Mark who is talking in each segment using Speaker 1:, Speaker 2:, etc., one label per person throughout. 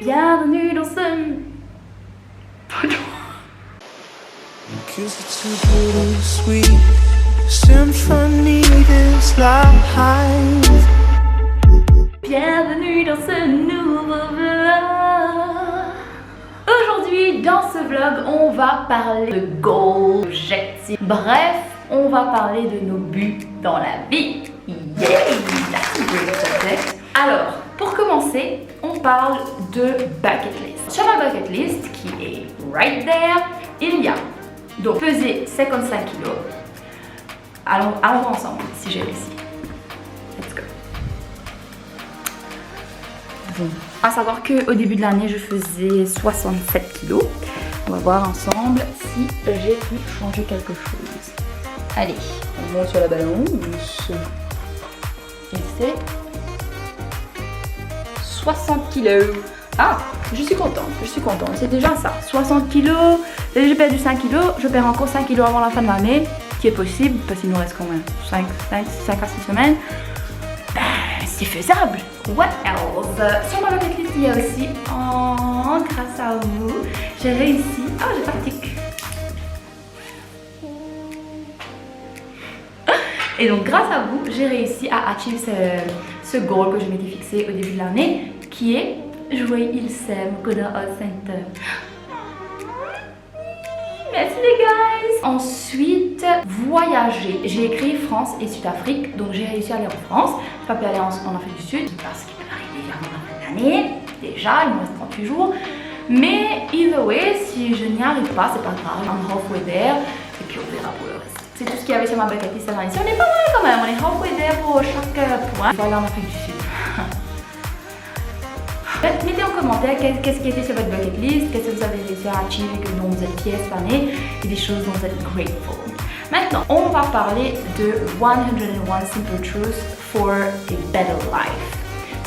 Speaker 1: bienvenue dans ce... Bienvenue dans ce nouveau vlog. Aujourd'hui, dans ce vlog, on va parler de goals, objectifs. Bref, on va parler de nos buts dans la vie. Yeah, that's a great subject. Alors, pour commencer, on parle de bucket list. Sur ma bucket list, qui est right there, il y a donc peser 55 kilos. Allons ensemble si j'ai réussi. Let's go. Bon. À savoir qu'au début de l'année, je faisais 67 kilos. On va voir ensemble si j'ai pu changer quelque chose. Allez, on monte sur la balance. Et c'est 60 kilos. Ah, je suis contente, c'est déjà ça. 60 kilos, j'ai perdu 5 kilos, je perds encore 5 kilos avant la fin de l'année, qui est possible, parce qu'il nous reste combien 5 à 6 semaines. Ben, c'est faisable. What else? Sur ma bucket list, il y a aussi, grâce à vous, j'ai réussi. Ah, j'ai pas de tic. Et donc, grâce à vous, j'ai réussi à achieve ce goal que je m'étais fixé au début de l'année, qui est jouer Il s'aime Coda All Center. Merci les guys. Ensuite, voyager. J'ai écrit France et Sud-Afrique, donc j'ai réussi à aller en France. Je n'ai pas pu aller en Afrique du Sud parce qu'il peut arriver avant la fin de l'année. Déjà, il me reste 38 jours. Mais either way, si je n'y arrive pas, c'est pas grave. I'm halfway there. Et puis on verra pour le reste. C'est tout ce qu'il y avait sur ma bucket list cette année. On est pas mal quand même. On est halfway there pour chaque point. Je vais aller en Afrique du Sud. Mettez en commentaire qu'est-ce qui était sur votre bucket list, qu'est-ce que vous avez réussi à achieve et dont vous êtes fiers cette année et des choses dont vous êtes grateful. Maintenant, on va parler de 101 Simple Truths for a Better Life.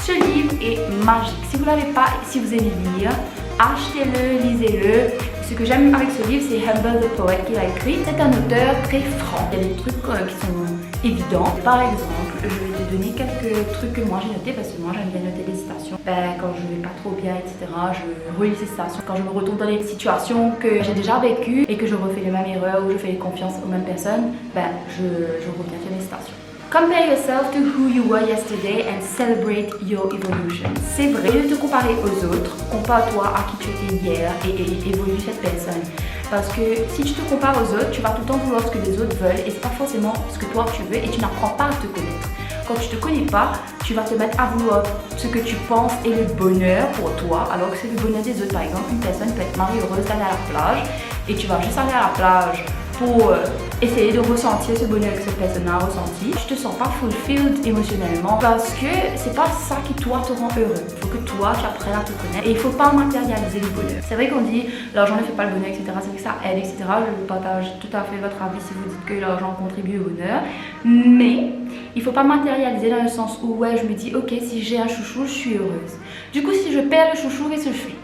Speaker 1: Ce livre est magique. Si vous ne l'avez pas, si vous aimez lire, achetez-le, lisez-le. Ce que j'aime avec ce livre, c'est Humble the Poet qui l'a écrit. C'est un auteur très franc. Il y a des trucs qui sont évidents. Par exemple, je vais te donner quelques trucs que moi j'ai notés parce que moi j'aime bien noter des citations. Quand je vais pas trop bien, etc., je relis ces citations. Quand je me retourne dans des situations que j'ai déjà vécues et que je refais les mêmes erreurs ou je fais confiance aux mêmes personnes, je reviens sur les citations. Compare yourself to who you were yesterday and celebrate your evolution. C'est vrai, au lieu de te comparer aux autres, compare-toi à qui tu étais hier et évolue cette personne. Parce que si tu te compares aux autres, tu vas tout le temps vouloir ce que les autres veulent et c'est pas forcément ce que toi tu veux et tu n'apprends pas à te connaître. Quand tu te connais pas, tu vas te mettre à vouloir ce que tu penses est le bonheur pour toi, alors que c'est le bonheur des autres. Par exemple, une personne peut être malheureuse d'aller à la plage et tu vas juste aller à la plage pour essayer de ressentir ce bonheur que cette personne a ressenti. Tu te sens pas fulfilled émotionnellement parce que c'est pas ça qui toi te rend heureux. Il faut que toi tu apprennes à te connaître et il faut pas matérialiser le bonheur. C'est vrai qu'on dit l'argent ne fait pas le bonheur, etc. C'est vrai que ça aide, etc. Je partage tout à fait votre avis si vous dites que l'argent contribue au bonheur, mais il faut pas matérialiser dans le sens où ouais, je me dis ok, si j'ai un chouchou, je suis heureuse. Du coup, si je perds le chouchou, qu'est-ce que je fais?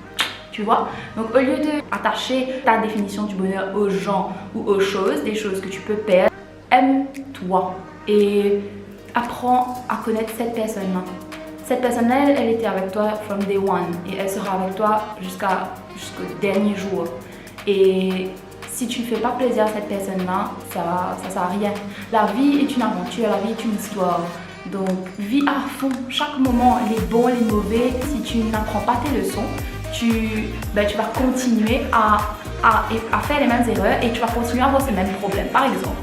Speaker 1: Tu vois? Donc au lieu d'attacher ta définition du bonheur aux gens ou aux choses, des choses que tu peux perdre, aime-toi et apprends à connaître cette personne-là. Cette personne-là, elle était avec toi from day one et elle sera avec toi jusqu'au dernier jour. Et si tu ne fais pas plaisir à cette personne-là, ça sert à rien. La vie est une aventure, la vie est une histoire. Donc vis à fond chaque moment, les bons, les mauvais. Si tu n'apprends pas tes leçons, tu vas continuer à faire les mêmes erreurs et tu vas continuer à avoir ces mêmes problèmes. Par exemple,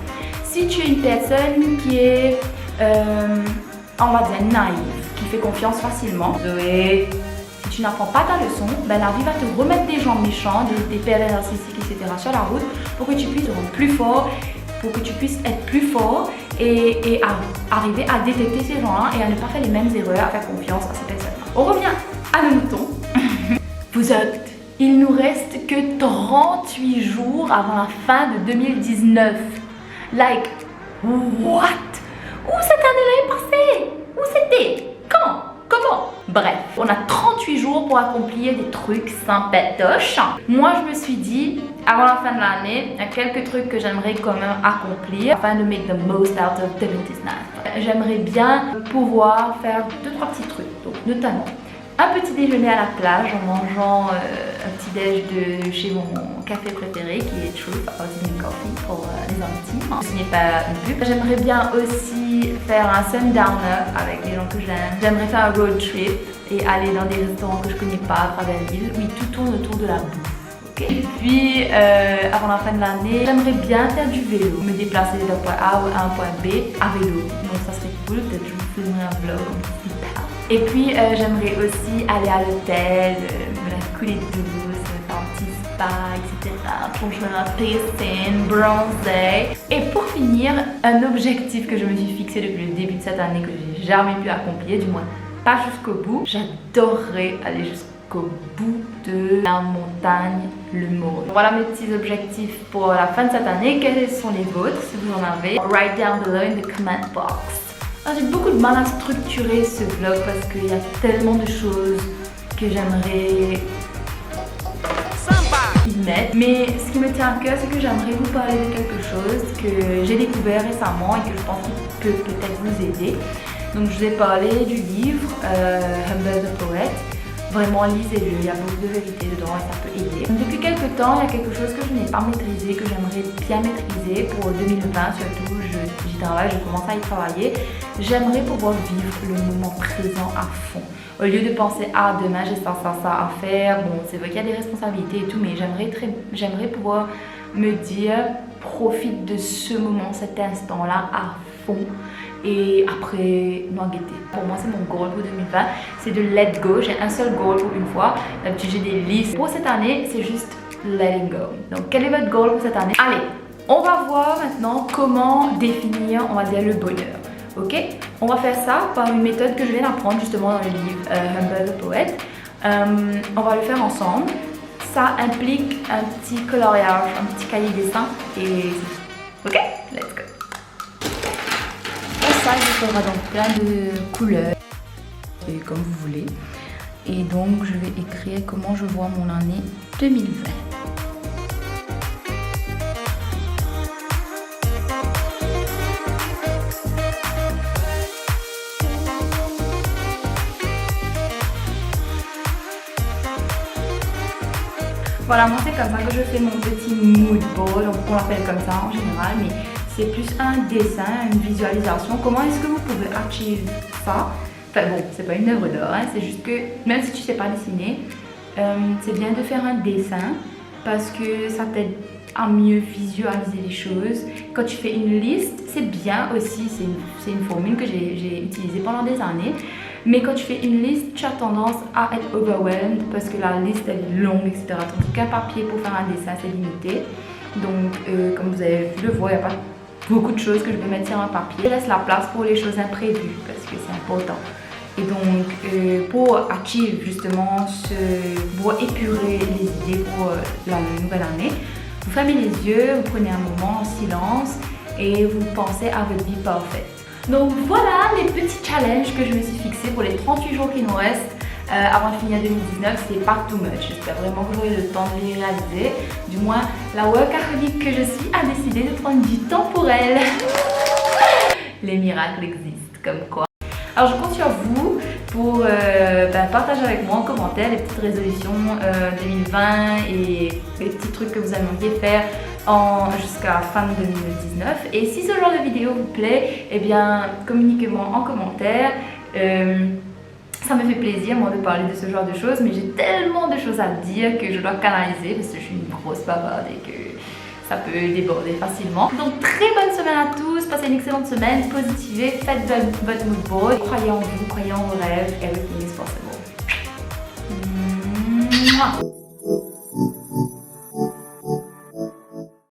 Speaker 1: si tu es une personne qui est, on va dire, naïve, qui fait confiance facilement, et si tu n'apprends pas ta leçon, la vie va te remettre des gens méchants, des pères narcissiques, etc. sur la route pour que tu puisses rendre plus fort, pour que tu puisses être plus fort et arriver à détecter ces gens-là et à ne pas faire les mêmes erreurs, à faire confiance à ces personnes-là. On revient à nos moutons. Vous êtes, il nous reste que 38 jours avant la fin de 2019. Like, what? Où cette année-là est passée? Où c'était? Quand? Comment? Bref, on a 38 jours pour accomplir des trucs sympatoches. Moi, je me suis dit, avant la fin de l'année, il y a quelques trucs que j'aimerais quand même accomplir afin de make the most out of 2019. J'aimerais bien pouvoir faire 2-3 petits trucs. Donc, notamment, un petit déjeuner à la plage en mangeant un petit déj de chez mon café préféré qui est Truth Artisan Coffee pour les intimes. Ce n'est pas une pub. J'aimerais bien aussi faire un sundowner avec les gens que j'aime. J'aimerais faire un road trip et aller dans des restaurants que je connais pas à travers l'île. Oui, tout tourne autour de la bouffe. Et puis, avant la fin de l'année, j'aimerais bien faire du vélo, me déplacer d'un point A à un point B à vélo. Donc ça serait cool, peut-être que je vous filmerai un vlog plus tard. Et puis, j'aimerais aussi aller à l'hôtel, me la couler douce, me faire un petit spa, etc. Plonger dans la piscine, bronzer. Et pour finir, un objectif que je me suis fixé depuis le début de cette année que j'ai jamais pu accomplir, du moins pas jusqu'au bout. J'adorerais aller jusqu'au bout de la montagne, le Môle. Voilà mes petits objectifs pour la fin de cette année. Quels sont les vôtres si vous en avez? Write down below in the comment box. J'ai beaucoup de mal à structurer ce vlog parce qu'il y a tellement de choses que j'aimerais y mettre. Mais ce qui me tient à cœur, c'est que j'aimerais vous parler de quelque chose que j'ai découvert récemment et que je pense qu'il peut peut-être vous aider. Donc je vous ai parlé du livre Humble the Poet. Vraiment, lisez-le, il y a beaucoup de vérité dedans et ça peut aider. Depuis quelques temps, il y a quelque chose que je n'ai pas maîtrisé, que j'aimerais bien maîtriser pour 2020 surtout. J'y travaille, je commence à y travailler. J'aimerais pouvoir vivre le moment présent à fond. Au lieu de penser, ah demain j'ai ça à faire, bon c'est vrai qu'il y a des responsabilités et tout, mais j'aimerais pouvoir me dire, profite de ce moment, cet instant-là à fond. Et après, non guetter. Pour moi, c'est mon goal pour 2020, c'est de let go. J'ai un seul goal pour une fois. D'habitude, j'ai des listes. Pour cette année, c'est juste letting go. Donc, quel est votre goal pour cette année? Allez, on va voir maintenant comment définir, on va dire, le bonheur. Ok? On va faire ça par une méthode que je viens d'apprendre justement dans le livre Humble the Poet. On va le faire ensemble. Ça implique un petit coloriage, un petit cahier dessin et c'est tout. Ok? Let's go. Ça, il faudra donc plein de couleurs, et comme vous voulez. Et donc, je vais écrire comment je vois mon année 2020. Voilà, moi c'est comme ça que je fais mon petit mood board, donc on l'appelle comme ça en général, mais c'est plus un dessin, une visualisation. Comment est-ce que vous pouvez achieve ça? Enfin bon, c'est pas une œuvre d'art, hein, c'est juste que même si tu sais pas dessiner, c'est bien de faire un dessin parce que ça t'aide à mieux visualiser les choses. Quand tu fais une liste, c'est bien aussi, c'est une formule que j'ai utilisée pendant des années. Mais quand tu fais une liste, tu as tendance à être overwhelmed parce que la liste elle est longue, etc. Tandis qu'un papier pour faire un dessin, c'est limité. Donc, comme vous avez pu le voir, il n'y a pas beaucoup de choses que je vais mettre sur un papier. Je laisse la place pour les choses imprévues parce que c'est important. Et donc, pour achieve justement, pour épurer les idées pour la nouvelle année, vous fermez les yeux, vous prenez un moment en silence et vous pensez à votre vie parfaite. Donc voilà les petits challenges que je me suis fixés pour les 38 jours qui nous restent avant de finir 2019. C'est pas too much, j'espère vraiment que vous aurez le temps de les réaliser. Du moins, la workaholic que je suis a décidé de prendre du temps pour elle. Les miracles existent, comme quoi. Alors je compte sur vous pour partager avec moi en commentaire les petites résolutions 2020 et les petits trucs que vous aimeriez faire jusqu'à fin 2019. Et si ce genre de vidéo vous plaît, eh bien communiquez-moi en commentaire. Ça me fait plaisir moi de parler de ce genre de choses, mais j'ai tellement de choses à dire que je dois canaliser parce que je suis une grosse bavarde et que ça peut déborder facilement. Donc très bonne semaine à tous, passez une excellente semaine, positivez, faites votre mood board, croyez en vous, croyez en vos rêves, everything is possible. Mouah.